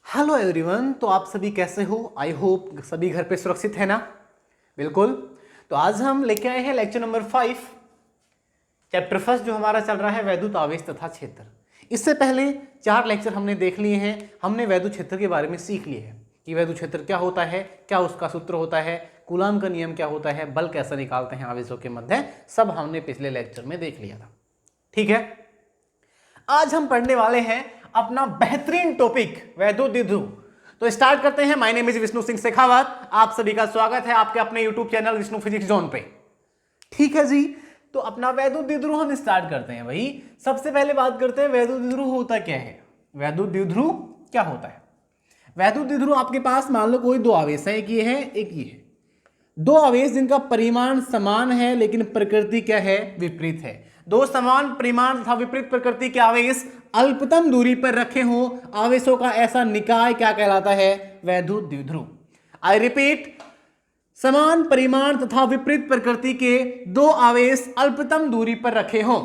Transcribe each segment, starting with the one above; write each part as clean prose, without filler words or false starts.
Hello everyone. तो आप सभी कैसे हो? आई होप सभी घर पे सुरक्षित है ना। बिल्कुल। तो आज हम लेके आए हैं लेक्चर नंबर 5, चैप्टर फर्स्ट जो हमारा चल रहा है वैद्युत आवेश तथा क्षेत्र। इससे पहले 4 लेक्चर हमने देख लिए हैं। हमने वैद्युत क्षेत्र के बारे में सीख लिए हैं कि वैद्युत क्षेत्र क्या होता है, क्या उसका सूत्र होता है, कूलाम का नियम क्या होता है, बल कैसे निकालते हैं आवेशों के मध्य, सब हमने पिछले लेक्चर में देख लिया था। ठीक है, आज हम पढ़ने वाले हैं अपना बेहतरीन टॉपिक वैद्युत द्विध्रुव। तो स्टार्ट करते हैं। My name is Vishnu Singh Shekhawat. आप सभी का स्वागत है आपके अपने YouTube channel Vishnu physics zone पे। ठीक है जी, तो अपना वैद्युत द्विध्रुव हम स्टार्ट करते हैं। भाई सबसे पहले बात करते हैं वैद्युत द्विध्रुव होता क्या है। वैद्युत द्विध्रुव क्या होता है? वैद्युत द्विध्रुव आपके पास मान लो कोई दो आवेश है, एक ये है एक ये है। दो आवेश जिनका परिमाण समान है लेकिन प्रकृति क्या है, विपरीत है। दो समान परिमाण तथा विपरीत प्रकृति के आवेश अल्पतम दूरी पर रखे हों, आवेशों का ऐसा निकाय क्या कहलाता है, वैद्युत द्विध्रुव। आई रिपीट, समान परिमाण तथा विपरीत प्रकृति के दो आवेश अल्पतम दूरी पर रखे हों,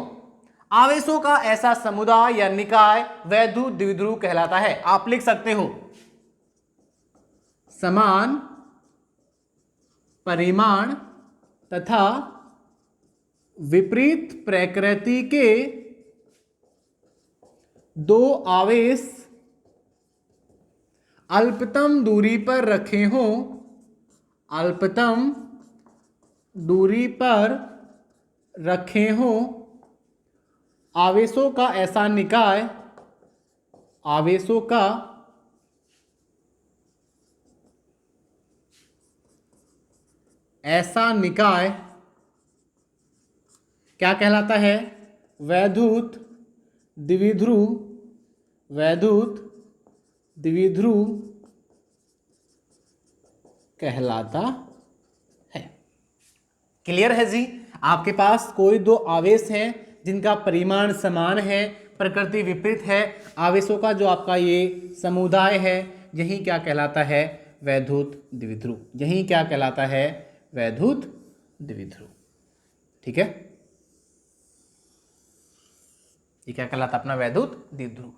आवेशों का ऐसा समुदाय या निकाय वैद्युत द्विध्रुव कहलाता है। आप लिख सकते हो समान परिमाण तथा विपरीत प्रकृति के दो आवेश अल्पतम दूरी पर रखे हों, अल्पतम दूरी पर रखे हों, आवेशों का ऐसा निकाय, आवेशों का ऐसा निकाय क्या कहलाता है, वैद्युत द्विध्रुव। वैद्युत द्विध्रुव कहलाता है। क्लियर है जी? आपके पास कोई दो आवेश हैं जिनका परिमाण समान है, प्रकृति विपरीत है, आवेशों का जो आपका ये समुदाय है, यही क्या कहलाता है, वैद्युत द्विध्रुव। यही क्या कहलाता है, वैद्युत द्विध्रुव। ठीक है, ये क्या कहलाता है अपना वैद्युत द्विध्रुव।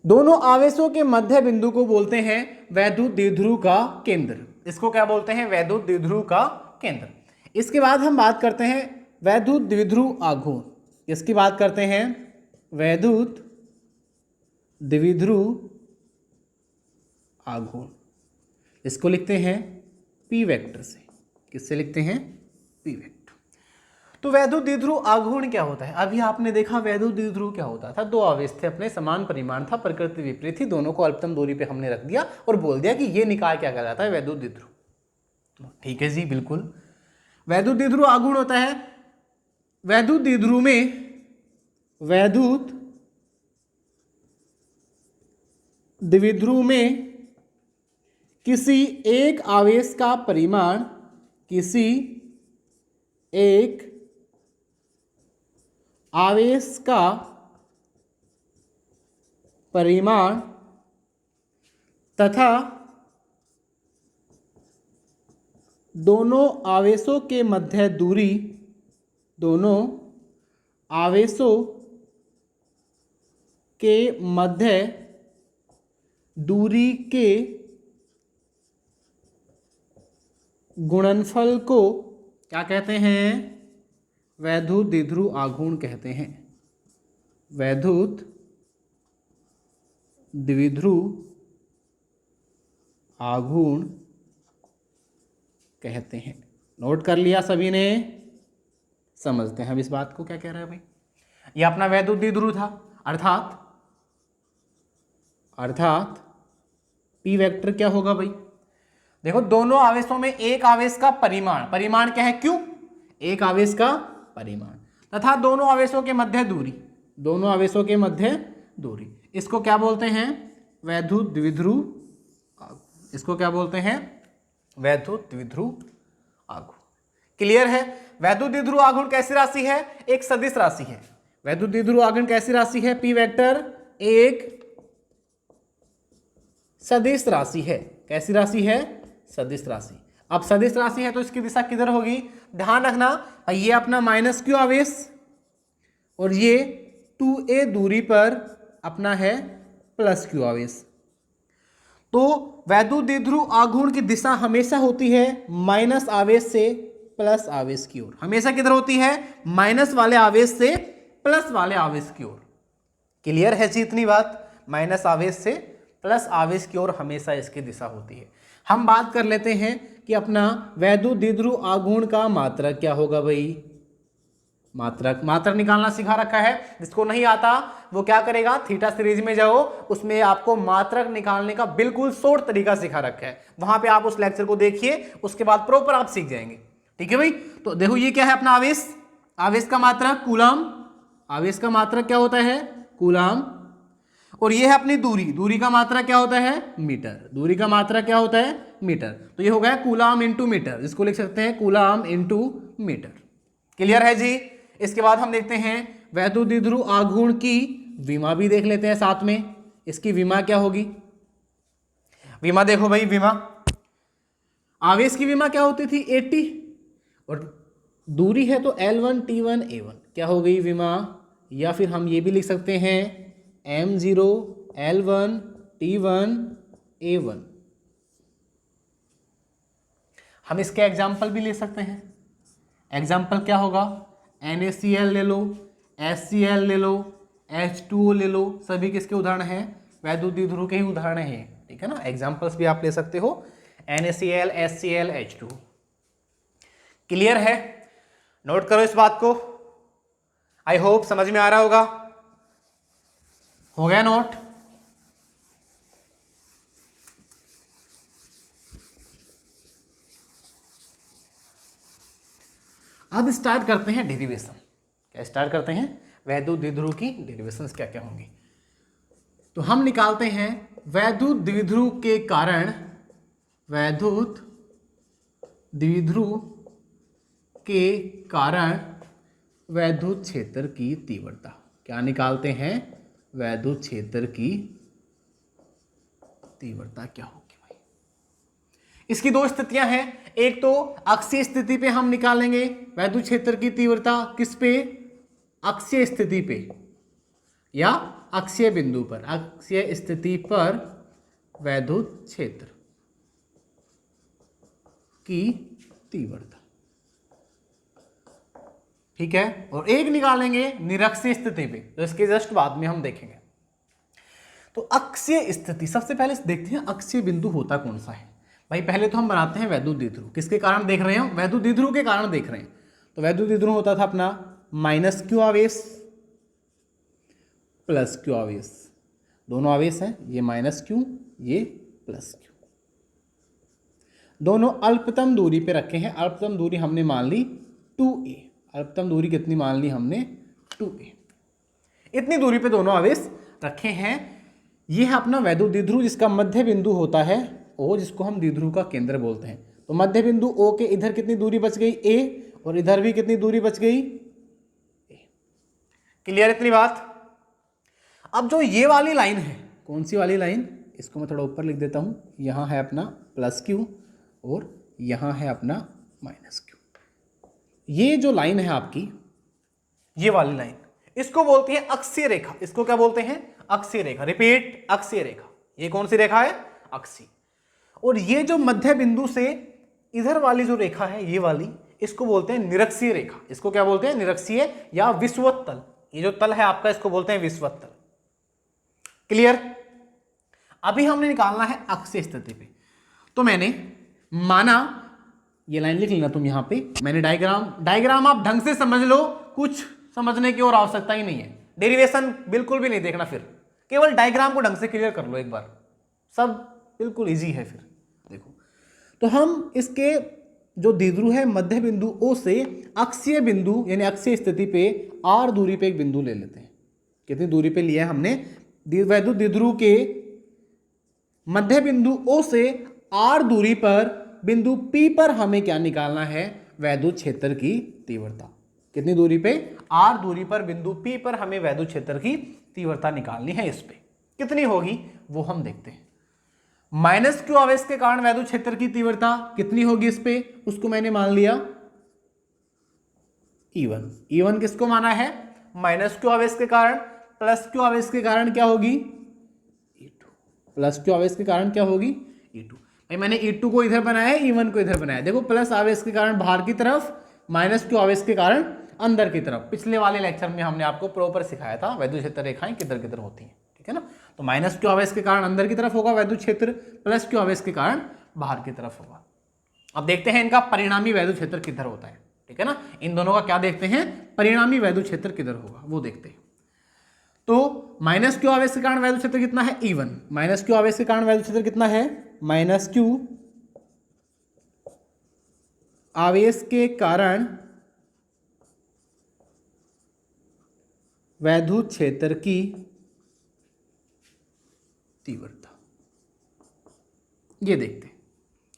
दोनों आवेशों के मध्य बिंदु को बोलते हैं वैद्युत द्विध्रुव का केंद्र। इसको क्या बोलते हैं, वैद्युत द्विध्रुव का केंद्र। इसके बाद हम बात करते हैं वैद्युत द्विध्रुव आघूर्ण। इसकी बात करते हैं वैद्युत द्विध्रुव आघूर्ण। इसको लिखते हैं पी वेक्टर से। किससे लिखते हैं, पी वेक्टर। तो वैद्युत द्विध्रुव आघूर्ण क्या होता है? अभी आपने देखा वैद्युत द्विध्रुव क्या होता था, दो आवेश थे, अपने समान परिमाण था, प्रकृति विपरीत थी, दोनों को अल्पतम दूरी पे हमने रख दिया और बोल दिया कि ये निकाय क्या कहलाता है, वैद्युत द्विध्रुव। ठीक है जी, बिल्कुल। वैद्युत द्विध्रुव आघूर्ण होता है, वैद्युत द्विध्रुव में वैद्युत द्विध्रुव में किसी एक आवेश का परिमाण, किसी एक आवेश का परिमाण तथा दोनों आवेशों के मध्य दूरी, दोनों आवेशों के मध्य दूरी के गुणनफल को क्या कहते हैं, वैद्युत द्विध्रुव आघूर्ण कहते हैं। वैद्युत द्विध्रुव आघूर्ण कहते हैं। नोट कर लिया सभी ने? समझते हैं अब इस बात को क्या कह रहा है भाई। ये अपना वैद्युत द्विध्रुव था, अर्थात पी वेक्टर क्या होगा भाई, देखो दोनों आवेशों में एक आवेश का परिमाण क्या है, क्यों, एक आवेश का परिमाण तथा दोनों आवेशों के मध्य दूरी, दोनों आवेशों के मध्य दूरी, इसको क्या बोलते हैं, वैद्युत द्विध्रुव आघूर्ण। इसको क्या बोलते हैं, वैद्युत द्विध्रुव आघूर्ण। क्लियर है? वैद्युत द्विध्रुव आघूर्ण कैसी राशि है, एक सदिश राशि है। वैद्युत द्विध्रुव आघूर्ण कैसी राशि है, पी वेक्टर एक सदिश राशि है। कैसी राशि है, सदिश राशि। अब सदिश राशि है तो इसकी दिशा किधर होगी, ध्यान रखना, ये अपना माइनस क्यू आवेश और ये 2a दूरी पर अपना है प्लस क्यू आवेश। तो वैद्युत द्विध्रुव आघूर्ण की दिशा हमेशा होती है माइनस आवेश से प्लस आवेश की ओर। हमेशा किधर होती है? माइनस वाले आवेश से प्लस वाले आवेश की ओर। क्लियर है जी इतनी बात? माइनस आवेश से प्लस आवेश की ओर हमेशा इसकी दिशा होती है। हम बात कर लेते हैं कि अपना वैद्युत द्विध्रुव आघूर्ण का मात्रक क्या होगा भाई। मात्रक निकालना सिखा रखा है, जिसको नहीं आता वो क्या करेगा, थीटा सीरीज में जाओ, उसमें आपको मात्रक निकालने का बिल्कुल शॉर्ट तरीका सिखा रखा है, वहां पे आप उस लेक्चर को देखिए, उसके बाद प्रॉपर आप सीख जाएंगे। ठीक है भाई। तो देखो ये क्या है अपना आवेश, आवेश का मात्रक कूलाम, आवेश का मात्रक क्या होता है? कूलाम। और ये है अपनी दूरी, दूरी का मात्रक क्या होता है? मीटर, दूरी का मात्रक क्या होता है? मीटर। तो ये हो गया कूलाम इंटू मीटर, जिसको लिख सकते हैं कूलाम इंटू मीटर। क्लियर है जी। इसके बाद हम देखते हैं वैद्युत द्विध्रुव आघूर्ण की विमा भी देख लेते हैं साथ में। इसकी विमा क्या होगी? विमा देखो भाई, विमा आवेश की विमा क्या होती थी? 80, और दूरी है तो L1 T1 A1 क्या हो गई विमा? या फिर हम ये भी लिख सकते हैं M0 L1 T1 A1। हम इसके एग्जाम्पल भी ले सकते हैं। एग्जाम्पल क्या होगा? NaCl ले लो, HCl ले लो, H2O ले लो, सभी किसके उदाहरण हैं? वैद्युत द्विध्रुव के ही उदाहरण हैं। ठीक है ना, एग्जाम्पल्स भी आप ले सकते हो, NaCl, HCl, H2O। क्लियर है? नोट करो इस बात को, आई होप समझ में आ रहा होगा। हो गया नोट? अब स्टार्ट करते हैं डेरिवेशन। क्या स्टार्ट करते हैं? वैद्युत द्विध्रुव की डेरिवेशंस क्या क्या होंगी। तो हम निकालते हैं वैद्युत द्विध्रुव के कारण, वैद्युत द्विध्रुव के कारण वैद्युत क्षेत्र की तीव्रता। क्या निकालते हैं? वैद्युत क्षेत्र की तीव्रता क्या होगी भाई। इसकी दो स्थितियां हैं, एक तो अक्षीय स्थिति पे हम निकालेंगे वैद्युत क्षेत्र की तीव्रता, किस पे? अक्षीय स्थिति पे या अक्षीय बिंदु पर, अक्षीय स्थिति पर वैद्युत क्षेत्र की तीव्रता। ठीक है। और एक निकालेंगे निरक्षीय स्थिति पे, तो इसके जस्ट बाद में हम देखेंगे। तो अक्षीय स्थिति, सबसे पहले देखते हैं अक्षीय बिंदु होता कौन सा है भाई। पहले तो हम बनाते हैं वैद्युत द्विध्रुव। किसके कारण देख रहे हैं? वैद्युत द्विध्रुव के कारण देख रहे हैं। तो वैद्युत द्विध्रुव होता था अपना माइनस क्यू आवेश प्लस क्यू आवेश, दोनों आवेश हैं, ये माइनस क्यू, ये प्लस क्यू, दोनों अल्पतम दूरी पे रखे हैं। अल्पतम दूरी हमने मान ली 2a। अल्पतम दूरी कितनी मान ली हमने? 2a। इतनी दूरी पे दोनों आवेश रखे हैं। यह है अपना वैद्युत द्विध्रुव, जिसका मध्य बिंदु होता है O, जिसको हम द्विध्रुव का केंद्र बोलते हैं। तो मध्य बिंदु O के इधर कितनी दूरी बच गई? a, और इधर भी कितनी दूरी बच गई? a। क्लियर इतनी बात? अब जो ये वाली लाइन है, कौन सी वाली लाइन? इसको मैं थोड़ा ऊपर लिख देता हूं। यहां है अपना प्लस क्यू और यहां है अपना माइनस क्यू। ये जो लाइन है आपकी, ये वाली लाइन, इसको बोलते हैं अक्षीय रेखा। इसको क्या बोलते हैं? अक्षीय रेखा। रिपीट, अक्षीय रेखा। ये कौन सी रेखा है? अक्षीय। और ये जो मध्य बिंदु से इधर वाली जो रेखा है, ये वाली, इसको बोलते हैं निरक्षीय रेखा। इसको क्या बोलते हैं? निरक्षीय या विषुवत तल। ये जो तल है आपका, इसको बोलते हैं विषुवत तल। क्लियर? अभी हमने निकालना है अक्षीय स्थिति पे। तो मैंने माना, ये लाइन लिख लेना तुम यहां पे, मैंने डायग्राम आप ढंग से समझ लो, कुछ समझने की और आवश्यकता ही नहीं है। डेरिवेशन बिल्कुल भी नहीं देखना, फिर केवल डायग्राम को ढंग से क्लियर कर लो एक बार, सब बिल्कुल इजी है। फिर देखो, तो हम इसके जो द्विध्रुव है मध्य बिंदु O से अक्षीय बिंदु यानी अक्षीय स्थिति पे r दूरी पे एक बिंदु ले लेते हैं। कितनी दूरी पे लिया है हमने? वैद्युत द्विध्रुव के मध्य बिंदु O से r दूरी पर बिंदु P पर हमें क्या निकालना है? वैद्युत क्षेत्र की तीव्रता। कितनी दूरी पे? r दूरी पर बिंदु P पर हमें वैद्युत क्षेत्र की तीव्रता निकालनी है। इस पे कितनी होगी वो हम देखते हैं। माइनस क्यू आवेश के कारण वैद्युत क्षेत्र की तीव्रता कितनी होगी इस पे? उसको मैंने मान लिया E1। E1 किसको माना है? माइनस क्यू आवेश के कारण। प्लस क्यू आवेश के कारण क्या होगी? E2। प्लस क्यू आवेश के कारण क्या होगी E2। भाई मैंने E2 को इधर बनाया है, E1 को इधर बनाया, देखो प्लस आवेश के कारण बाहर की तरफ, माइनस क्यू आवेश के कारण अंदर की तरफ। पिछले वाले लेक्चर में हमने आपको प्रॉपर सिखाया था वैद्युत क्षेत्र रेखाएं किधर किधर होती हैं, ठीक है ना। तो माइनस क्यू आवेश के कारण अंदर की तरफ होगा वैद्युत क्षेत्र, प्लस क्यू आवेश के कारण बाहर की तरफ होगा। अब देखते हैं इनका परिणामी वैद्युत क्षेत्र किधर होता है, ठीक है ना। इन दोनों का क्या देखते हैं, परिणामी वैद्युत क्षेत्र किधर होगा वो देखते हैं। तो माइनस क्यू आवेश के कारण वैद्युत क्षेत्र कितना है E1, माइनस क्यू आवेश के कारण वैद्युत क्षेत्र कितना है, माइनस क्यू आवेश के कारण वैद्युत क्षेत्र की तीव्रता, ये देखते हैं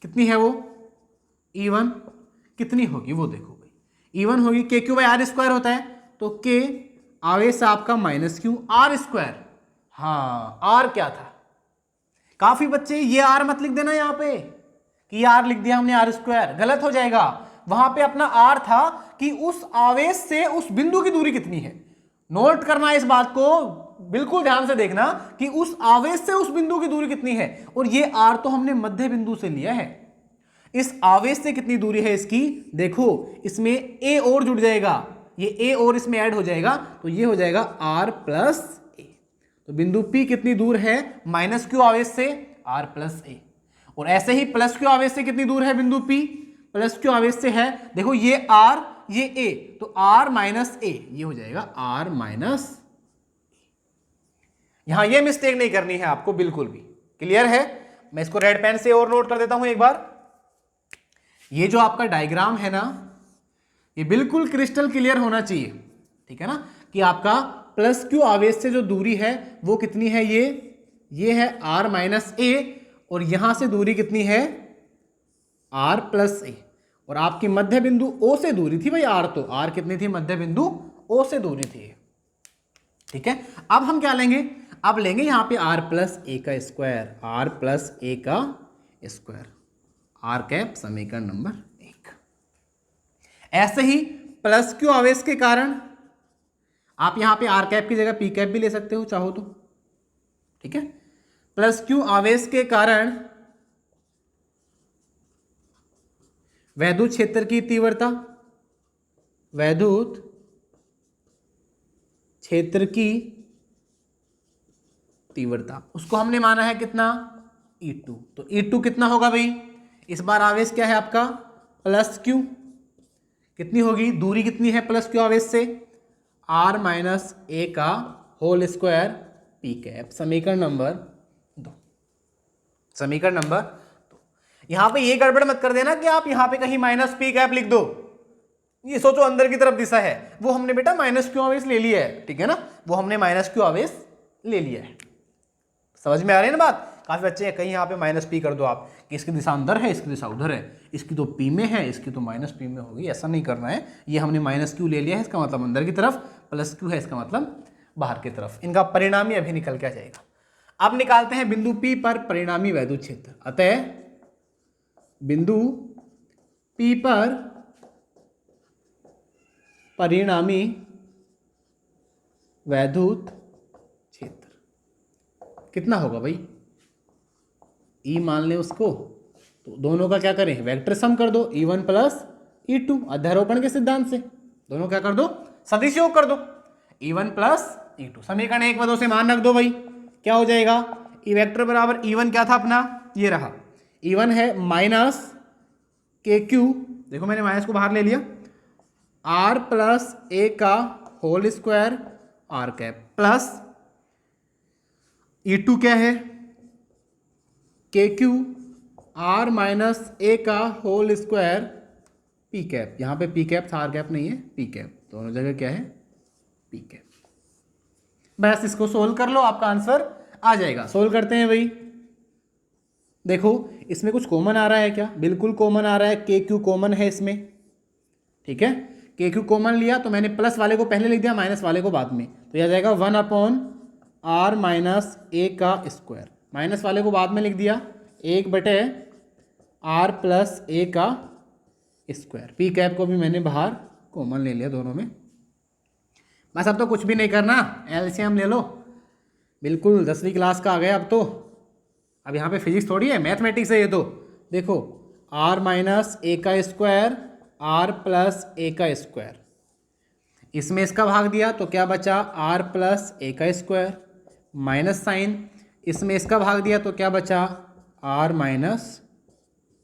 कितनी है वो E1 कितनी होगी वो देखो भाई। E1 होगी के क्यू बाई आर स्क्वायर होता है, तो के आवेश आपका माइनस क्यू आर स्क्वायर। हाँ आर क्या था, काफी बच्चे ये आर मत लिख देना यहाँ पे कि आर लिख दिया हमने आर स्क्वायर, गलत हो जाएगा। वहां पे अपना आर था कि उस आवेश से उस बिंदु की दूरी कितनी है। नोट करना इस बात को, बिल्कुल ध्यान से देखना कि उस आवेश से उस बिंदु की दूरी कितनी है। और ये आर तो हमने मध्य बिंदु से लिया है, इस आवेश से कितनी दूरी है इसकी, देखो इसमें ए और जुड़ जाएगा, ये ए और इसमें ऐड हो जाएगा, तो ये हो जाएगा आर प्लस ए। तो बिंदु पी कितनी दूर है माइनस क्यू आवेश से, आर प्लस ए। और ऐसे ही प्लस क्यू आवेश से कितनी दूर है बिंदु पी, प्लस क्यू आवेश से है, देखो ये आर ये ए, तो आर माइनस ए, ये हो जाएगा आर माइनस। यहां ये मिस्टेक नहीं करनी है आपको बिल्कुल भी, क्लियर है। मैं इसको रेड पेन से और नोट कर देता हूं एक बार। ये जो आपका डायग्राम है ना, ये बिल्कुल क्रिस्टल क्लियर होना चाहिए, ठीक है ना, कि आपका प्लस क्यू आवेश से जो दूरी है वो कितनी है, ये है आर माइनस ए, और यहां से दूरी कितनी है आर प्लस ए, और आपकी मध्य बिंदु ओ से दूरी थी भाई आर, तो आर कितनी थी मध्य बिंदु ओ से दूरी थी, ठीक है। अब हम क्या लेंगे, अब लेंगे यहां पे आर प्लस ए का स्क्वायर, आर प्लस ए का स्क्वायर, आर कैप समीकरण नंबर 1। ऐसे ही प्लस क्यू आवेश के कारण आप यहां पे आर कैप की जगह पी कैप भी ले सकते हो चाहो तो, ठीक है। प्लस क्यू आवेश के कारण वैद्युत क्षेत्र की तीव्रता, वैद्युत क्षेत्र की तीव्रता, उसको हमने माना है कितना E2, तो E2 कितना होगा भाई, इस बार आवेश क्या है आपका प्लस क्यू, कितनी होगी दूरी कितनी है प्लस क्यू आवेश से, आर माइनस ए का होल स्क्वायर पी कैप, समीकरण नंबर 2, समीकरण नंबर 2। यहां पे ये गड़बड़ मत कर देना कि आप यहां पे कहीं माइनस पी कैप लिख दो, ये सोचो अंदर की तरफ दिशा है, वो हमने बेटा माइनस क्यू आवेश ले लिया है, ठीक है ना, वो हमने माइनस क्यू आवेश ले लिया है। समझ में आ रही है ना बात। काफी बच्चे कहीं यहाँ पे माइनस पी कर दो आप कि इसकी दिशा अंदर है इसकी दिशा उधर है, इसकी तो पी में है इसकी तो माइनस पी में होगी, ऐसा नहीं करना है। ये हमने माइनस क्यू ले लिया है, इसका मतलब अंदर की तरफ, प्लस क्यू है इसका मतलब बाहर की तरफ। इनका परिणामी अभी निकल के आ जाएगा। अब निकालते हैं बिंदु पी पर परिणामी वैद्युत क्षेत्र। अतः बिंदु पी पर परिणामी वैद्युत क्षेत्र कितना होगा भाई, ई मान ले उसको, तो दोनों का क्या करें वेक्टर सम कर दो, E1 प्लस E2 अध्यारोपण के सिद्धांत से, दोनों क्या कर दो सदिश योग कर दो, E1 प्लस E2। समीकरण 1 व 2 से मान रख दो भाई, क्या हो जाएगा ई वेक्टर बराबर E1 क्या था अपना, ये रहा E1 है माइनस के क्यू, देखो मैंने माइनस को बाहर ले लिया, आर प्लस ए का whole square R cap, plus E2 क्या है के क्यू आर माइनस ए का होल स्क्वायर पी कैप, यहां पे पी कैप था आर कैप नहीं है, पी कैप, दोनों जगह क्या है पी कैप। बस इसको सोल्व कर लो, आपका आंसर आ जाएगा। सोल्व करते हैं भाई। देखो इसमें कुछ कॉमन आ रहा है क्या, बिल्कुल कॉमन आ रहा है, के क्यू कॉमन है इसमें, ठीक है। के क्यू कॉमन लिया तो मैंने प्लस वाले को पहले लिख दिया, माइनस वाले को बाद में, तो यह जाएगा 1/r माइनस ए का स्क्वायर, माइनस वाले को बाद में लिख दिया 1/r प्लस ए का स्क्वायर, पी कैप को भी मैंने बाहर कॉमन ले लिया दोनों में। बस अब तो कुछ भी नहीं करना, एलसीएम ले लो, बिल्कुल 10वीं क्लास का आ गया अब तो, अब यहाँ पे फिजिक्स थोड़ी है, मैथमेटिक्स है ये तो। देखो r माइनस ए का स्क्वायर r प्लस ए का स्क्वायर, इसमें इसका भाग दिया तो क्या बचा r प्लस ए का स्क्वायर, माइनस साइन, इसमें इसका भाग दिया तो क्या बचा r माइनस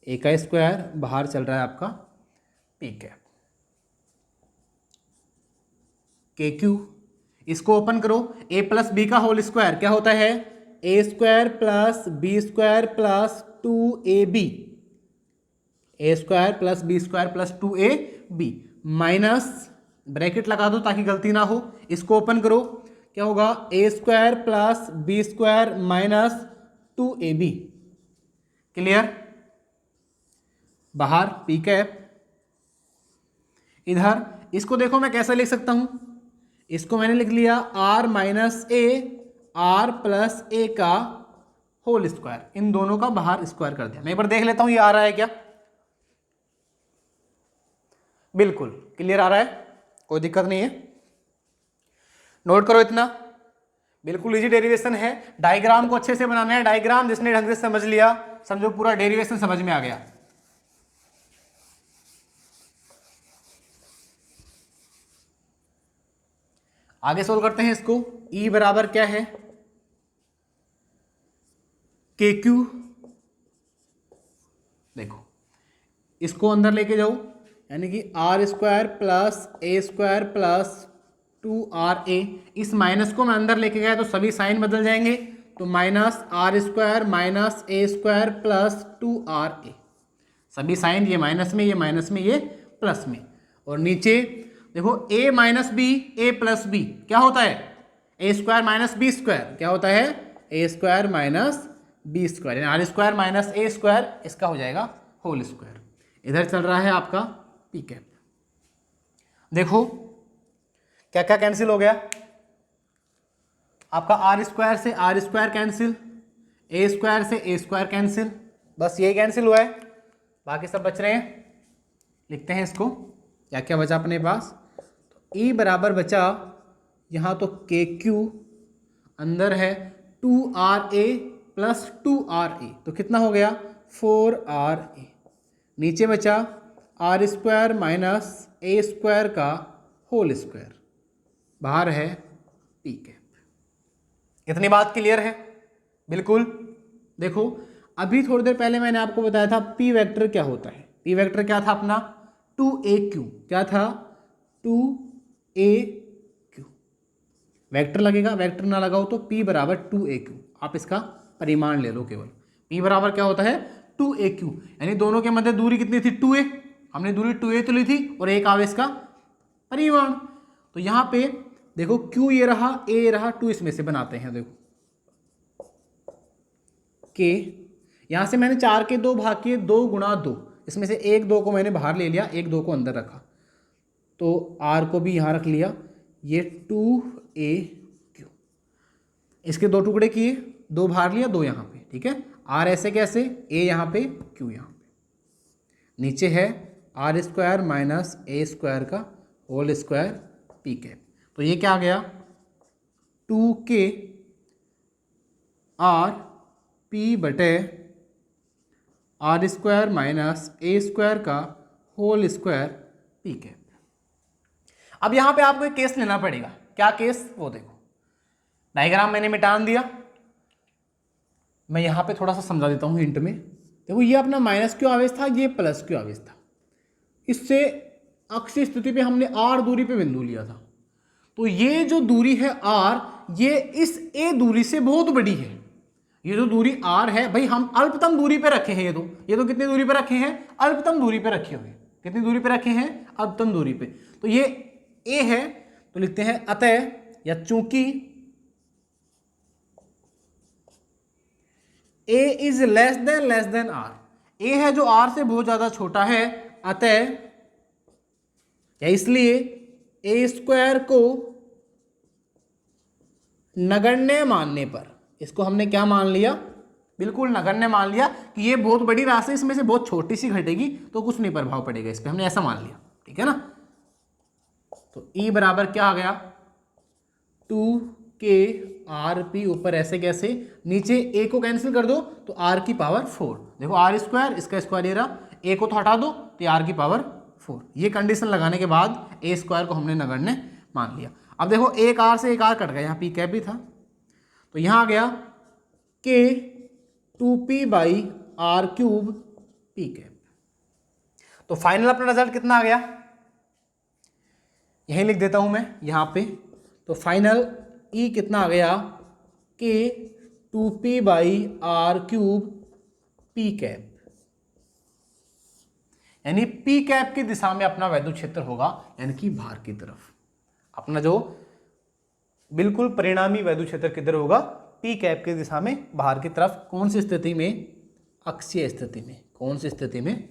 ए का स्क्वायर, बाहर चल रहा है आपका पी कैप। के क्यू, इसको ओपन करो, a प्लस बी का होल स्क्वायर क्या होता है A square plus B square plus 2ab, A square plus B square plus 2ab, minus bracket लगा दो ताकि गलती ना हो, इसको ओपन करो, क्या होगा A square plus B square minus 2ab, clear, बाहर पी कैप। इधर इसको देखो मैं कैसे लिख सकता हूं, इसको मैंने लिख लिया r minus A r plus A का होल स्क्वायर, इन दोनों का बाहर स्क्वायर कर दिया। मैं एक बार देख लेता हूं ये आ रहा है क्या, बिल्कुल क्लियर आ रहा है, कोई दिक्कत नहीं है। नोट करो इतना, बिल्कुल इजी डेरिवेशन है। डायग्राम को अच्छे से बनाना है, डायग्राम जिसने ढंग से समझ लिया समझो पूरा डेरिवेशन समझ में आ गया। आगे सोल्व करते हैं इसको। E बराबर क्या है के क्यू, देखो इसको अंदर लेके जाओ, यानी कि R square plus A square plus 2RA, इस माइनस को मैं अंदर लेके गया तो सभी साइन बदल जाएंगे, तो minus R square minus A square plus 2RA, सभी साइन ये माइनस में, ये माइनस में, ये प्लस में, और नीचे देखो a minus B A plus B क्या होता है A square minus B square, क्या होता है A square minus B square, यानी R square minus A square, इसका हो जाएगा होल स्क्वायर। इधर चल रहा है आपका पी कैप। देखो क्या क्या कैंसिल हो गया, आपका आर स्क्वायर से R square cancel, A square से ए स्क्वायर कैंसिल, बस यही कैंसिल हुआ है, बाकी सब बच रहे हैं। लिखते हैं इसको, क्या क्या बचा अपने पास, तो E बराबर बचा यहाँ तो के क्यू, अंदर है 2RA प्लस 2RA, तो कितना हो गया 4RA, नीचे बचा R square minus A square का होल स्क्वायर, बाहर है पी कैप। इतनी बात क्लियर है, बिल्कुल। देखो अभी थोड़ी देर पहले मैंने आपको बताया था पी वेक्टर क्या होता है, पी वेक्टर क्या था अपना 2AQ, क्या था 2AQ, वेक्टर लगेगा, वेक्टर ना लगाओ तो P बराबर 2AQ, आप इसका परिमाण ले लो केवल। P बराबर क्या होता है 2AQ, यानी दोनों के मध्य दूरी कितनी थी 2A, हमने दूरी 2A तो ली थी और एक आवेश का परिमाण, तो यहाँ पे देखो Q ये रहा, A ये रहा, 2 इसमें से बनाते हैं, देखो K, यहाँ से मैंने 4 के 2 भाग किए, 2 गुणा 2, इसमें से 1 2 को मैंने बाहर ले लिया, 1 2 को अंदर रखा, तो R को भी यहाँ रख लिया, ये 2AQ, इसके 2 टुकड़े किए, 2 बाहर लिया, 2 यहाँ पे, ठीक है। R ऐसे कैसे, A यहाँ पे Q यहाँ पे, नीचे है R square minus A square का होल स्क्वायर पी कैप, तो ये क्या आ गया 2K आर पी बटे R square minus A square का होल स्क्वायर पी कैप। अब यहाँ पे आपको एक केस लेना पड़ेगा, क्या केस वो देखो, डायग्राम मैंने मिटान दिया, मैं यहाँ पे थोड़ा सा समझा देता हूँ हिंट में। देखो ये अपना माइनस क्यू आवेश था, ये प्लस क्यू आवेश था, इससे अक्षीय स्थिति पे हमने r दूरी पे बिंदु लिया था, तो ये जो दूरी है r, ये इस a दूरी से बहुत बड़ी है, ये जो दूरी r है भाई हम अल्पतम दूरी पे रखे हैं, ये तो कितनी दूरी पे रखे हैं, अल्पतम दूरी पे रखे हुए, कितनी दूरी पे रखे हैं, अल्पतम दूरी पे, तो ये a है, तो लिखते हैं अतः या चूंकि a is less than r, a है जो r से बहुत ज्यादा छोटा है, अतः या इसलिए ए स्क्वायर को नगण्य मानने पर, इसको हमने क्या मान लिया, बिल्कुल नगण्य मान लिया कि ये बहुत बड़ी राशि इसमें से बहुत छोटी सी घटेगी तो कुछ नहीं प्रभाव पड़ेगा इस पर, हमने ऐसा मान लिया, ठीक है ना। तो E बराबर क्या आ गया 2K आर पी ऊपर ऐसे कैसे, नीचे ए को कैंसिल कर दो तो आर की पावर 4, देखो आर स्क्वायर, इसका स्क्वायर ये रहा, ए को तो हटा दो तो आर की पावर 4। ये कंडीशन लगाने के बाद ए स्क्वायर को हमने नगण्य मान लिया। अब देखो एक आर से एक आर कट गया, यहाँ पी कैप भी था, तो यहाँ आ गया के 2p by R cube P cap. तो फाइनल अपना रिजल्ट कितना आ गया, यही लिख देता हूं मैं यहाँ पे। तो फाइनल ई कितना आ गया, के 2p by R cube P cap, यानी पी कैप की दिशा में अपना वैद्युत क्षेत्र होगा, यानी कि बाहर की तरफ। अपना जो बिल्कुल परिणामी वैद्युत क्षेत्र किधर होगा, पी कैप की दिशा में बाहर की तरफ। कौन सी स्थिति में, अक्षीय स्थिति में। कौन सी स्थिति में,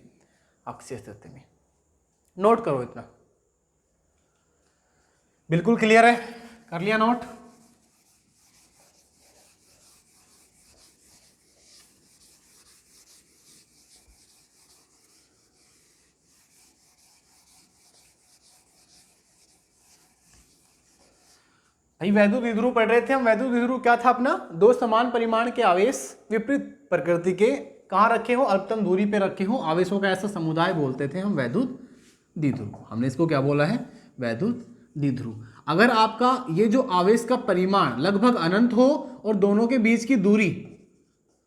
अक्षीय स्थिति में। नोट करो इतना, बिल्कुल क्लियर है, कर लिया नोट। भाई वैद्युत द्विध्रुव पढ़ रहे थे हम। वैद्युत द्विध्रुव क्या था अपना, दो समान परिमाण के आवेश विपरीत प्रकृति के कहाँ रखे हो, अल्पतम दूरी पे रखे हो, आवेशों का ऐसा समुदाय बोलते थे हम वैद्युत द्विध्रुव। हमने इसको क्या बोला है, वैद्युत द्विध्रुव। अगर आपका ये जो आवेश का परिमाण लगभग अनंत हो और दोनों के बीच की दूरी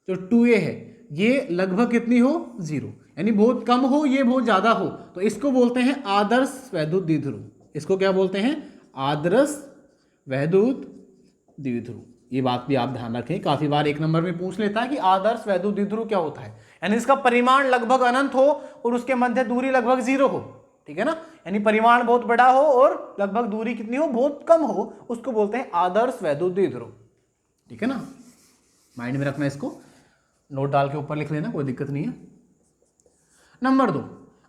जो 2a है ये लगभग कितनी हो, 0, यानी बहुत कम हो ये बहुत ज्यादा हो, तो इसको बोलते हैं आदर्श वैद्युत द्विध्रुव। इसको क्या बोलते हैं, आदर्श वैद्युत द्विध्रुव। ये बात भी आप ध्यान रखें, काफी बार एक नंबर में पूछ लेता है कि आदर्श वैद्युत द्विध्रुव क्या होता है, यानी इसका परिमाण लगभग अनंत हो और उसके मध्य दूरी लगभग 0 हो, ठीक है ना, यानी परिमाण बहुत बड़ा हो और लगभग दूरी कितनी हो, बहुत कम हो, उसको बोलते हैं आदर्श वैद्युत द्विध्रुव, ठीक है ना। माइंड में रखना, इसको नोट डाल के ऊपर लिख लेना, कोई दिक्कत नहीं है। नंबर 2,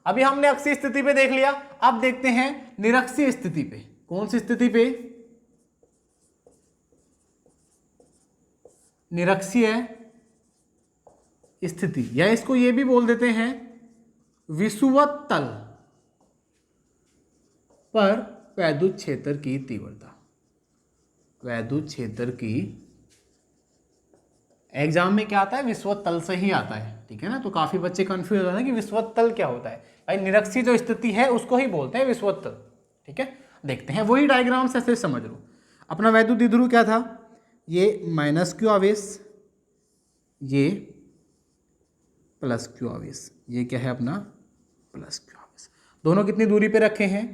अभी हमने अक्षीय स्थिति पे देख लिया, अब देखते हैं निरक्षीय स्थिति पे। कौन सी स्थिति पे, निरक्षीय स्थिति, या इसको ये भी बोल देते हैं विषुवत तल पर वैद्युत क्षेत्र की तीव्रता। वैद्युत क्षेत्र की एग्जाम में क्या आता है, विषुवत तल से ही आता है, ठीक है ना। तो काफी बच्चे कंफ्यूज हो जाते हैं कि विषुवत तल क्या होता है। भाई निरक्षीय जो स्थिति है उसको ही बोलते हैं विषुवत तल, ठीक है। देखते हैं वही डायग्राम से ऐसे समझ लो। अपना वैद्युत द्विध्रुव क्या था, ये माइनस क्यू आवेश, ये प्लस क्यू आवेश, ये क्या है अपना प्लस क्यू आवेश। दोनों कितनी दूरी पे रखे हैं,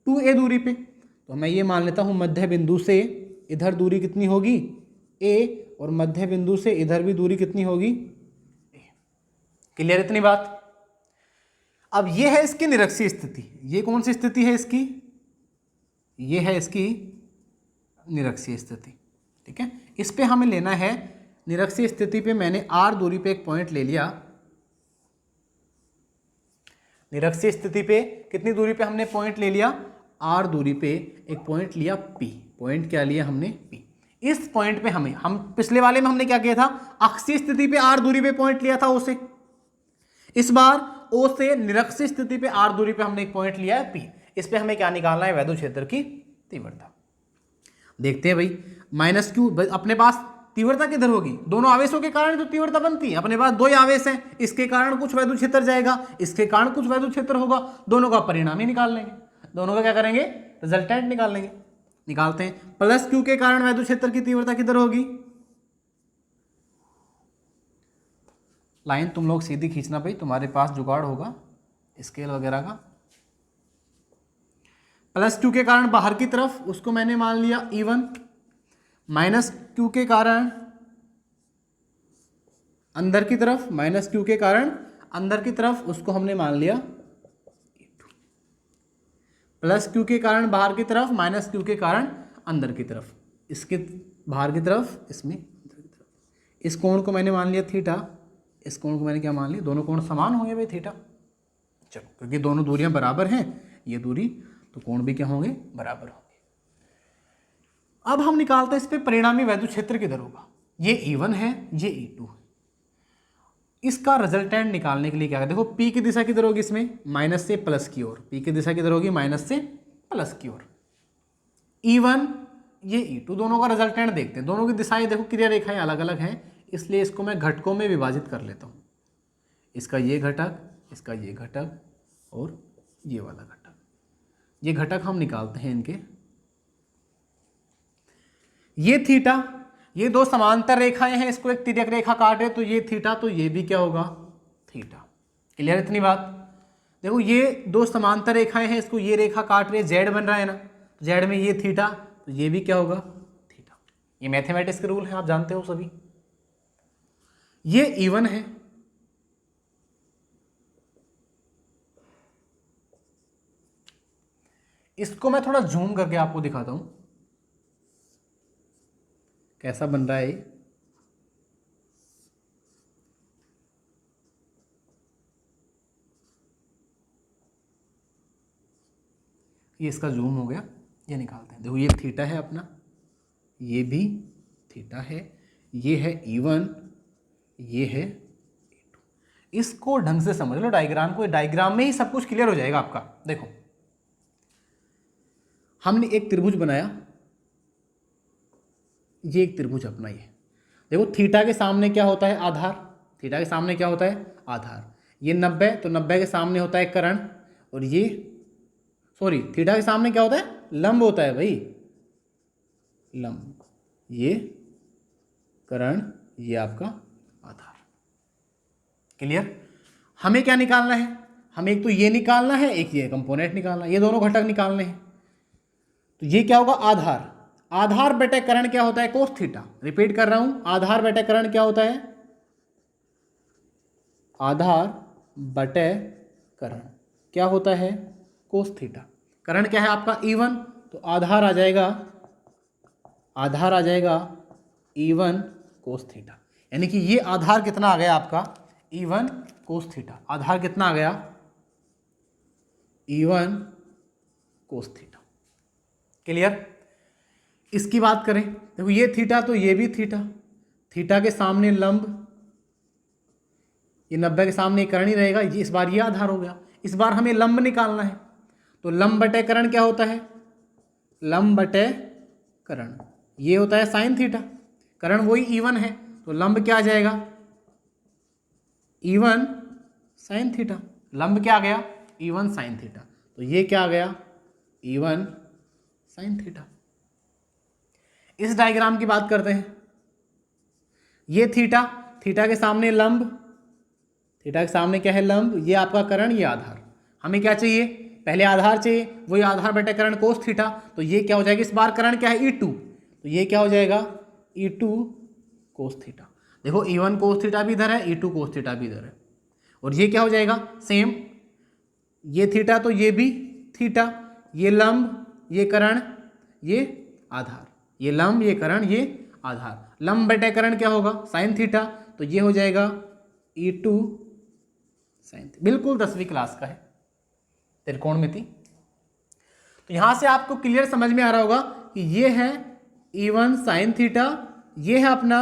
2a दूरी पे। तो मैं ये मान लेता हूँ मध्य बिंदु से इधर दूरी कितनी होगी, a, और मध्य बिंदु से इधर भी दूरी कितनी होगी, a। क्लियर इतनी बात। अब ये है इसकी निरक्षीय स्थिति। ये कौन सी स्थिति है इसकी, ये है इसकी निरक्षीय स्थिति, ठीक है। इस पे हमें लेना है, निरक्षीय स्थिति पे मैंने r दूरी पे एक पॉइंट ले लिया। निरक्षीय स्थिति पे कितनी दूरी पे हमने पॉइंट ले लिया, r दूरी पे एक पॉइंट लिया p। पॉइंट क्या लिया हमने, p। इस पॉइंट पे हम पिछले वाले में हमने क्या किया था, अक्षीय स्थिति पे r दूरी पे पॉइंट लिया था o से। इस बार o से निरक्षीय स्थिति पे r दूरी पे हमने एक पॉइंट लिया है p। इस पे हमें क्या निकालना है, वैद्युत क्षेत्र की तीव्रता। देखते हैं भाई, माइनस क्यू, अपने पास तीव्रता किधर होगी, दोनों आवेशों के कारण तो तीव्रता बनती है। अपने पास दो ही आवेश हैं, इसके कारण कुछ वैद्युत क्षेत्र जाएगा, इसके कारण कुछ वैद्युत क्षेत्र होगा, दोनों का परिणाम ही निकाल लेंगे। दोनों का क्या करेंगे, रिजल्टेंट निकाल लेंगे। निकालते हैं, प्लस क्यू के कारण वैद्युत क्षेत्र की तीव्रता किधर होगी, लाइन तुम लोग सीधी खींचना भाई, तुम्हारे पास जुगाड़ होगा स्केल वगैरह का। प्लस क्यू के कारण बाहर की तरफ, उसको मैंने मान लिया E1। माइनस क्यू के कारण अंदर की तरफ, माइनस क्यू के कारण अंदर की तरफ, उसको हमने मान लिया E2। प्लस क्यू के कारण बाहर की तरफ, माइनस क्यू के कारण अंदर की तरफ, इसके बाहर की तरफ, इसमें अंदर की तरफ। इस कोण को मैंने मान लिया थीटा, इस कोण को मैंने क्या मान लिया, दोनों कोण समान होंगे भाई थीटा। चलो, क्योंकि दोनों दूरियां बराबर हैं, ये दूरी, तो कोण भी क्या होंगे, बराबर होंगे। अब हम निकालते हैं इस पे परिणामी वैद्युत क्षेत्र किधर होगा। ये E1 है, ये E2 है। इसका रिजल्टेंट निकालने के लिए क्या है, देखो P की दिशा किधर होगी, इसमें माइनस से प्लस की ओर। P की दिशा किधर होगी, माइनस से प्लस की ओर। E1 ये E2, दोनों का रिजल्टेंट देखते हैं। दोनों की दिशाएं देखो क्रिया रेखाएं अलग अलग हैं, इसलिए इसको मैं घटकों में विभाजित कर लेता हूँ। इसका ये घटक, इसका ये घटक और ये वाला घटक, ये घटक हम निकालते हैं इनके। ये थीटा, ये दो समांतर रेखाएं हैं, इसको एक तिर्यक रेखा काटे तो ये थीटा, तो ये भी क्या होगा थीटा। क्लियर इतनी बात? देखो ये दो समांतर रेखाएं हैं, इसको ये रेखा काट रही है, जेड बन रहा है ना, तो जेड में ये थीटा, तो ये भी क्या होगा थीटा। ये मैथमेटिक्स के रूल हैं, आप जानते हो सभी। ये E1 है, इसको मैं थोड़ा जूम करके आपको दिखाता हूं कैसा बन रहा है। ये इसका जूम हो गया, ये निकालते हैं। देखो ये थीटा है अपना, ये भी थीटा है, ये है E1, ये है E2। इसको ढंग से समझ लो डायग्राम को, डायग्राम में ही सब कुछ क्लियर हो जाएगा आपका। देखो हमने एक त्रिभुज बनाया, ये एक त्रिभुज अपना ये। देखो थीटा के सामने क्या होता है आधार, थीटा के सामने क्या होता है आधार। ये 90, तो 90 के सामने होता है कर्ण, और ये सॉरी थीटा के सामने क्या होता है लंब होता है भाई, लंब। ये कर्ण, ये आपका आधार। क्लियर? हमें क्या निकालना है, हमें एक तो ये निकालना है, एक ये कंपोनेंट निकालना है, ये दोनों घटक निकालने हैं। तो ये क्या होगा आधार, आधार बटे कर्ण क्या होता है कोस थीटा। रिपीट कर रहा हूं, आधार बटे कर्ण क्या होता है, आधार बटे कर्ण क्या होता है कोस थीटा। कर्ण क्या है आपका E1, तो आधार आ जाएगा, आधार आ जाएगा E1 कोस थीटा। यानी कि ये आधार कितना आ गया आपका E1 कोस थीटा। आधार कितना आ गया E1 कोस थीटा। क्लियर? इसकी बात करें, देखो ये थीटा, तो ये भी थीटा, थीटा के सामने लंब, ये 90 के सामने कर्ण ही रहेगा, ये इस बार ये आधार हो गया। इस बार हमें लंब निकालना है, तो लंब बटे कर्ण क्या होता है, लंब बटे कर्ण ये होता है साइन थीटा। कर्ण वही E1 है, तो लंब क्या आ जाएगा E1 साइन थीटा। लंब क्या आ गया E1 साइन थीटा, तो ये क्या आ गया E1 साइन थीटा। इस डायग्राम की बात करते हैं। ये थीटा, थीटा के सामने लंब, थीटा के सामने क्या है लंब, ये आपका कर्ण, ये आधार। हमें क्या चाहिए, पहले आधार चाहिए, वही आधार बटे कर्ण कोस थीटा। तो ये क्या हो जाएगा, इस बार कर्ण क्या है E2, तो ये क्या हो जाएगा E2 कोस थीटा। देखो E1 कोस थीटा भी इधर है, E2 कोस थीटा भी इधर है, और ये क्या हो जाएगा सेम, ये थीटा तो ये भी थीटा, ये लंब, ये कर्ण, ये आधार, ये लंब, ये कर्ण, ये आधार। लंब बटे कर्ण क्या होगा साइन थीटा, तो ये हो जाएगा E2 साइन। बिल्कुल 10वीं क्लास का है त्रिकोणमिति। तो यहां से आपको क्लियर समझ में आ रहा होगा कि ये है E1 साइन थीटा, ये है अपना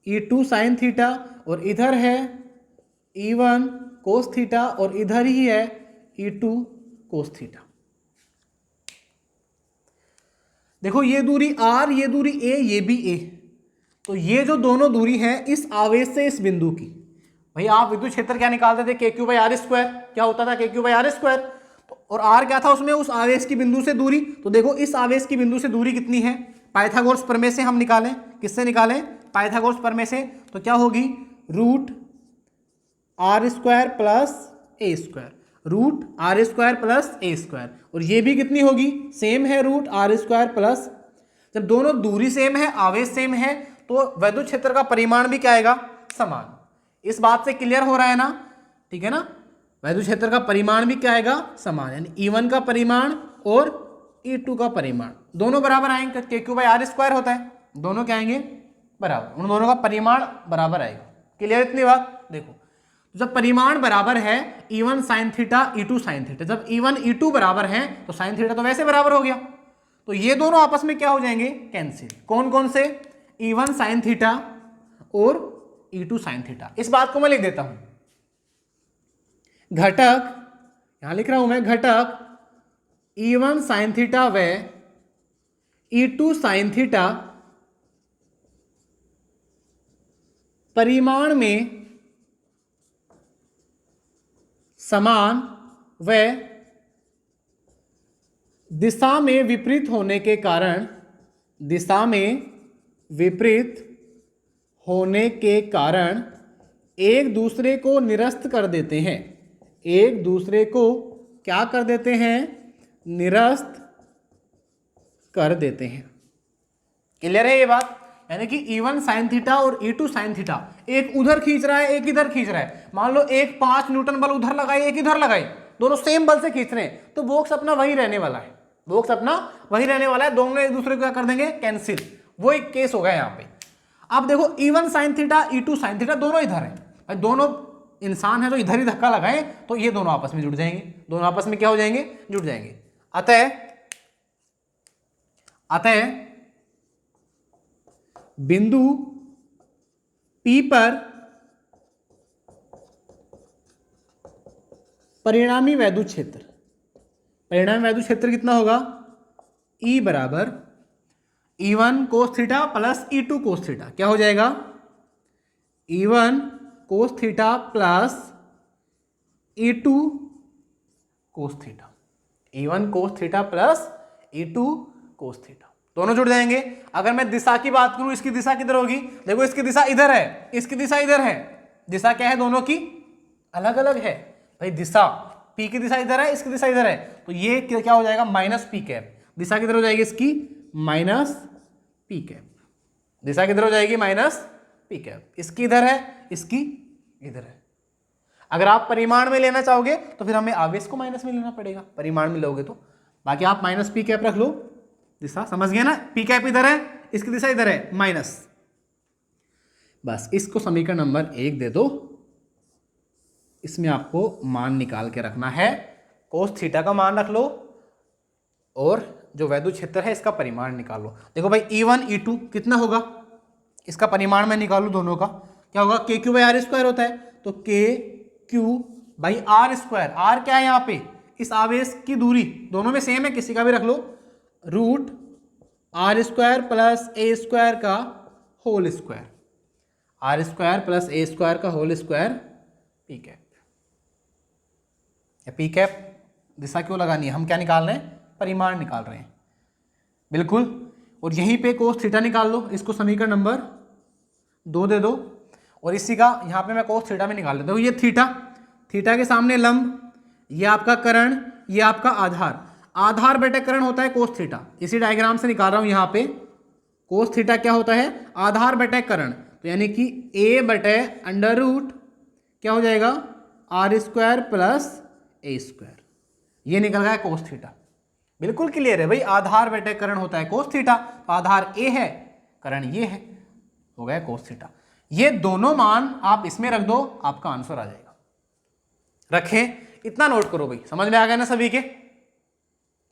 E2 साइन थीटा, और इधर है E1 कोस थीटा, और इधर ही है E2 कोस थीटा। देखो ये दूरी R, ये दूरी A, ये भी A, तो ये जो दोनों दूरी है इस आवेश से इस बिंदु की। भाई आप विद्युत क्षेत्र क्या निकालते थे, KQ/R², क्या होता था KQ/R², और R क्या था उसमें, उस आवेश की बिंदु से दूरी। तो देखो इस आवेश की बिंदु से दूरी कितनी है, पाइथागोरस प्रमेय से हम निकालें, किससे निकालें पाइथागोरस प्रमेय से, तो क्या होगी √R² plus A², √R² plus A², और ये भी कितनी होगी सेम है √R² प्लस। जब दोनों दूरी सेम है, आवेश सेम है, तो विद्युत क्षेत्र का परिमाण भी क्या आएगा समान। इस बात से क्लियर हो रहा है ना, ठीक है ना, विद्युत क्षेत्र का परिमाण भी क्या आएगा समान, यानी E1 का परिमाण और E2 का परिमाण दोनों बराबर आएंगे। KQ/R² होता है, दोनों क्या आएंगे बराबर, उन दोनों का परिमाण बराबर आएगा। क्लियर इतनी बात? देखो जब परिमाण बराबर है E1 sine theta, E2 sine theta, जब E1 E2 बराबर है तो साइन थीटा तो वैसे बराबर हो गया, तो ये दोनों आपस में क्या हो जाएंगे कैंसिल। कौन कौन से, E1 साइन थीटा और E2 साइन थीटा। इस बात को मैं लिख देता हूं, घटक यहां लिख रहा हूं मैं, घटक E1 साइन थीटा व E2 साइन थीटा परिमाण में समान व दिशा में विपरीत होने के कारण एक दूसरे को निरस्त कर देते हैं। एक दूसरे को क्या कर देते हैं? निरस्त कर देते हैं। क्लियर है ये बात? यानी कि E1 साइन थीटा और E2 साइन थीटा, एक उधर खींच रहा है, एक इधर खींच रहा है। मान लो एक 5 न्यूटन बल उधर लगाई, एक इधर लगाई, दोनों सेम बल से खींच रहे हैं, तो बॉक्स अपना वही रहने वाला है। दोनों एक दूसरे को क्या कर देंगे? कैंसिल। वो एक केस होगा यहाँ पे। अब देखो E1 sine theta, E2 sine theta दोनों इधर है, दोनों इंसान है तो इधर ही धक्का लगाए तो ये दोनों आपस में जुड़ जाएंगे। दोनों आपस में क्या हो जाएंगे? जुड़ जाएंगे। अतः बिंदु P पर परिणामी वैद्युत क्षेत्र कितना होगा? E बराबर E1 cos theta plus E2 कोस थीटा। क्या हो जाएगा? E1 cos theta plus E2 cos theta. E1 cos theta plus E2 cos theta, दोनों जुड़ जाएंगे। अगर मैं दिशा की बात करूं, इसकी दिशा किधर होगी? देखो इसकी दिशा इधर है, इसकी दिशा इधर है। दिशा क्या है? दोनों की अलग अलग है भाई। दिशा P की दिशा इधर है, इसकी दिशा इधर है, तो ये क्या हो जाएगा? Minus P cap. दिशा किधर हो जाएगी इसकी? Minus P cap. दिशा किधर हो जाएगी? Minus P cap. इसकी इधर है, इसकी इधर है। अगर आप परिमाण में लेना चाहोगे तो फिर हमें आवेश को माइनस में लेना पड़ेगा, परिमाण में लोगे तो। बाकी आप माइनस पी कैप रख लो, दिशा समझ गए ना? पी कैप इधर है, इसकी दिशा इधर है, माइनस। बस इसको समीकरण नंबर 1 दे दो। इसमें आपको मान निकाल के रखना है। कोस थीटा का मान रख लो और जो वैद्युत क्षेत्र है इसका परिमाण निकाल लो। देखो भाई E1 E2 कितना होगा? इसका परिमाण मैं निकालू दोनों का, क्या होगा? KQ बाई R स्क्वायर होता है, तो KQ by R square. R क्या है यहाँ पे? इस आवेश की दूरी, दोनों में सेम है, किसी का भी रख लो, root R square plus A square का whole square. R square plus A square का whole square P cap. P cap दिशा क्यों लगानी है? हम क्या निकाल रहे हैं? परिमाण निकाल रहे हैं, बिल्कुल। और यहीं पे कोस थीटा निकाल लो, इसको समीकरण नंबर 2 दे दो। और इसी का यहाँ पे मैं कोस थीटा में निकाल देता हूँ। ये थीटा के सामने लंब, ये आपका कर्ण, ये आपका आधार बटे कर्ण होता है कोस थीटा। इसी डायग्राम से निकाल रहा हूँ यहाँ पे। कोस थीटा क्या होता है? आधार बटे कर्ण, तो यानी कि A बटे अंडर रूट क्या हो जाएगा? R square plus A square. ये निकल गया कोस थीटा। बिल्कुल क्लियर है भाई, आधार बटे कर्ण होता है कोस थीटा, तो आधार A है, कर्ण ये है, हो गया कोस थीटा। ये दोनों मान आप इसमें रख दो, आपका आंसर आ जाएगा। रखें, इतना नोट करो भाई। समझ में आ गया ना सभी के?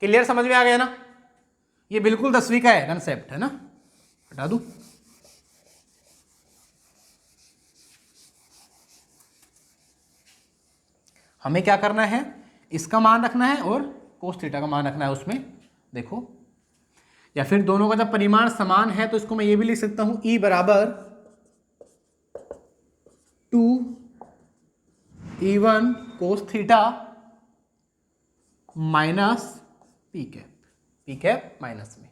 क्लियर? समझ में आ गया ना? ये बिल्कुल 10वीं का है कंसेप्ट, है ना? हटा दूं। हमें क्या करना है? इसका मान रखना है और कोस थीटा का मान रखना है उसमें। देखो, या फिर दोनों का जब परिमाण समान है तो इसको मैं ये भी लिख सकता हूं, E बराबर 2E1 cos theta minus P cap minus में,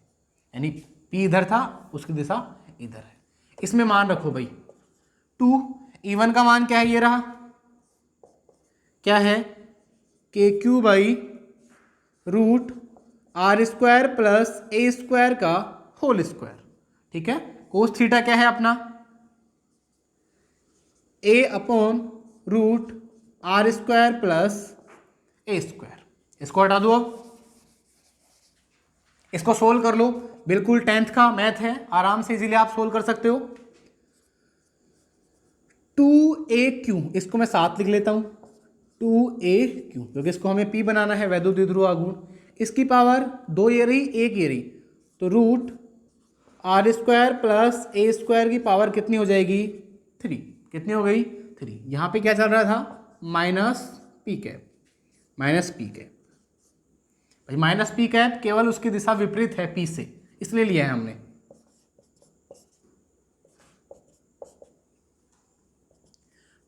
यानी P इधर था, उसकी दिशा इधर है। इसमें मान रखो भाई 2E1 का मान क्या है? ये रहा, क्या है? KQ by root R square plus A square का होल स्क्वायर। ठीक है। कोस थीटा क्या है अपना? A upon root R square plus A square. इसको हटा दो, अब इसको सोल्व कर लो। बिल्कुल 10th का मैथ है, आराम से इजीली आप सोल्व कर सकते हो। 2AQ, इसको मैं साथ लिख लेता हूं, 2AQ, क्योंकि इसको हमें P बनाना है, वैद्युत द्विध्रुव आघूर्ण। इसकी पावर 2 ये रही, 1 ये रही, तो root R square plus A square की पावर कितनी हो जाएगी? 3। कितनी हो गई? 3। यहाँ पे क्या चल रहा था? Minus P cap. भाई माइनस पी कैप केवल उसकी दिशा विपरीत है P से, इसलिए लिया है हमने।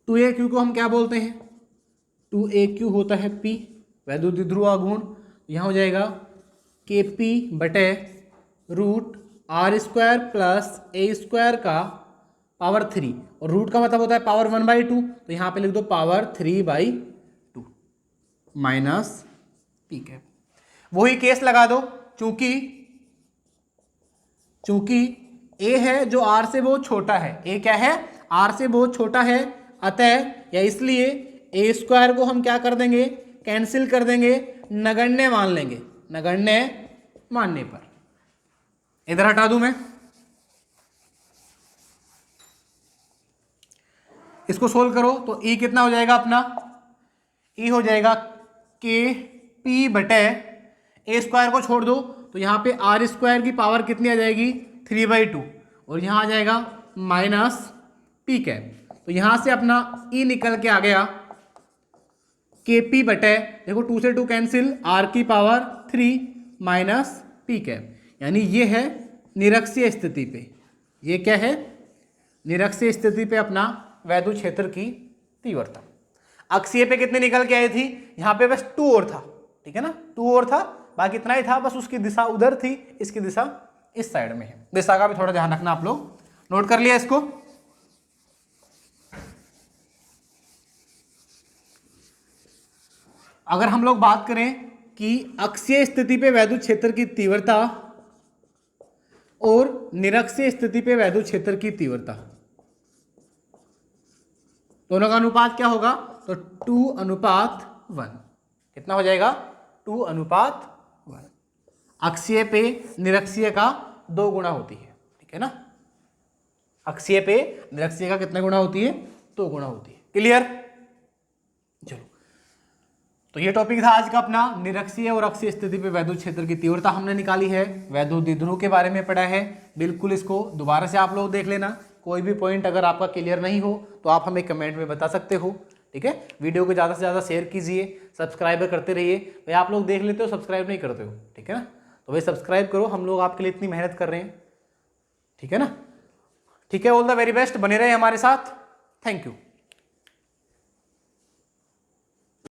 टू ए क्यू को हम क्या बोलते हैं, टू ए क्यू होता है P, वैद्युत द्विध्रुव आघूर्ण। यहाँ हो जाएगा के पी बटे root R square plus A square का पावर 3, और रूट का मतलब होता है पावर 1/2, तो यहाँ पे लिख दो पावर 3/2 माइनस पी कैप। वही केस लगा दो, चूंकि ए है जो आर से बहुत छोटा है, ए क्या है, आर से बहुत छोटा है, अतः या इसलिए ए स्क्वायर को हम क्या कर देंगे, कैंसिल कर देंगे, नगण्य मान लेंगे। नगण्य मानने पर इधर हटा दूं मैं, इसको सोल्व करो तो ई कितना हो जाएगा अपना, ई हो जाएगा के पी बटे ए स्क्वायर को छोड़ दो तो यहाँ पे आर स्क्वायर की पावर कितनी आ जाएगी 3/2, और यहाँ आ जाएगा माइनस पी कैप। तो यहाँ से अपना ई निकल के आ गया के पी बटे, देखो 2 से 2 कैंसिल, आर की पावर 3 माइनस पी कैप, यानी ये है निरक्षीय स्थिति पे, ये क्या है, निरक्षीय स्थिति पे अपना वैद्युत क्षेत्र की तीव्रता। अक्षीय पे कितने निकल के आई थी, यहाँ पे बस 2 और था, ठीक है ना, 2 और था, बाकी इतना ही था, बस उसकी दिशा उधर थी, इसकी दिशा इस साइड में है। दिशा का भी थोड़ा ध्यान रखना, आप लोग नोट कर लिया इसको। अगर हम लोग बात करें कि अक्षीय स्थिति पे वैद्युत क्षेत्र की तीव्रता और निरक्षीय स्थिति पे वैद्युत क्षेत्र की तीव्रता, दोनों का अनुपात क्या होगा, तो 2:1 कितना हो जाएगा, 2:1। अक्षीय पे निरक्षीय का 2 गुना होती है, ठीक है ना, अक्षीय पे निरक्षीय का कितना गुना होती है, 2 गुना होती है। क्लियर, चलो, तो ये टॉपिक था आज का अपना, निरक्षीय और अक्षीय स्थिति पे वैद्युत क्षेत्र की तीव्रता हमने निकाली है, वैद्युत द्विध्रुव के बारे में पढ़ा है। बिल्कुल इसको दोबारा से आप लोग देख लेना, कोई भी पॉइंट अगर आपका क्लियर नहीं हो तो आप हमें कमेंट में बता सकते हो, ठीक है। वीडियो को ज़्यादा से ज़्यादा शेयर कीजिए, सब्सक्राइब करते रहिए। भाई आप लोग देख लेते हो, सब्सक्राइब नहीं करते हो, ठीक है ना, तो भाई सब्सक्राइब करो, हम लोग आपके लिए इतनी मेहनत कर रहे हैं, ठीक है ना, ठीक है। ऑल द वेरी बेस्ट, बने रहे हमारे साथ, थैंक यू।